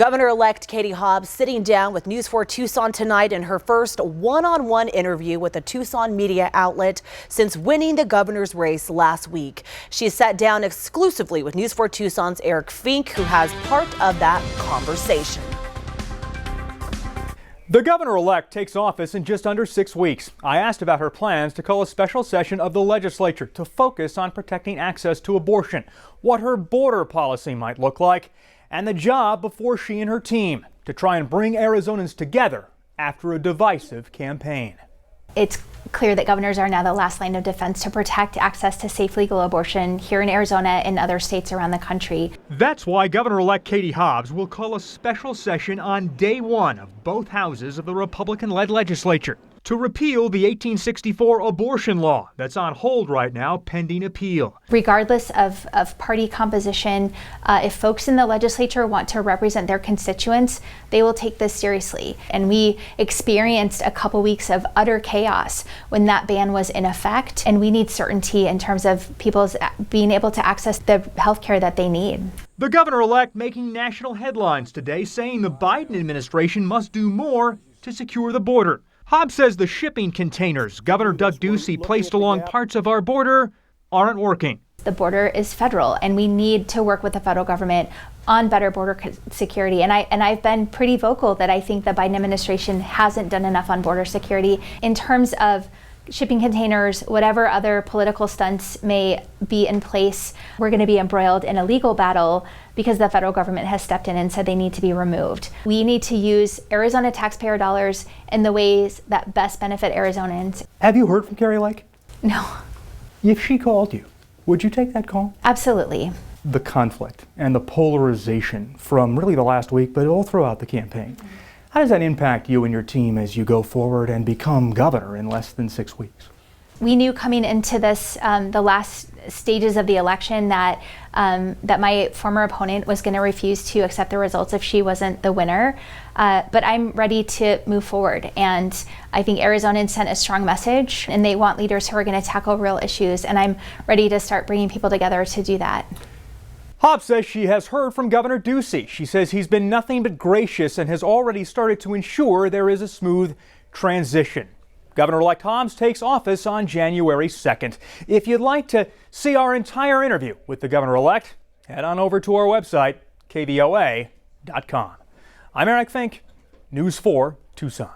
Governor-elect Katie Hobbs sitting down with News 4 Tucson tonight in her first one-on-one interview with a Tucson media outlet since winning the governor's race last week. She sat down exclusively with News 4 Tucson's Eric Fink, who has part of that conversation. The governor-elect takes office in just under 6 weeks. I asked about her plans to call a special session of the legislature to focus on protecting access to abortion, what her border policy might look like, and the job before she and her team to try and bring Arizonans together after a divisive campaign. It's clear that governors are now the last line of defense to protect access to safe legal abortion here in Arizona and other states around the country. That's why Governor-elect Katie Hobbs will call a special session on day one of both houses of the Republican-led legislature to repeal the 1864 abortion law that's on hold right now pending appeal. Regardless of party composition, if folks in the legislature want to represent their constituents, they will take this seriously. And we experienced a couple weeks of utter chaos when that ban was in effect, and we need certainty in terms of people's being able to access the health care that they need. The governor-elect making national headlines today, saying the Biden administration must do more to secure the border. Hobbs says the shipping containers Governor Doug Ducey placed along parts of our border aren't working. The border is federal, and we need to work with the federal government on better border security. And I've been pretty vocal that I think the Biden administration hasn't done enough on border security in terms of shipping containers, whatever other political stunts may be in place. We're going to be embroiled in a legal battle because the federal government has stepped in and said they need to be removed. We need to use Arizona taxpayer dollars in the ways that best benefit Arizonans. Have you heard from Carrie Lake? No. If she called you, would you take that call? Absolutely. The conflict and the polarization from really the last week, but all throughout the campaign. How does that impact you and your team as you go forward and become governor in less than 6 weeks? We knew coming into this, the last stages of the election, that my former opponent was going to refuse to accept the results if she wasn't the winner. But I'm ready to move forward. And I think Arizonans sent a strong message, and they want leaders who are going to tackle real issues. And I'm ready to start bringing people together to do that. Hobbs says she has heard from Governor Ducey. She says he's been nothing but gracious and has already started to ensure there is a smooth transition. Governor-elect Hobbs takes office on January 2nd. If you'd like to see our entire interview with the governor-elect, head on over to our website, KVOA.com. I'm Eric Fink, News 4 Tucson.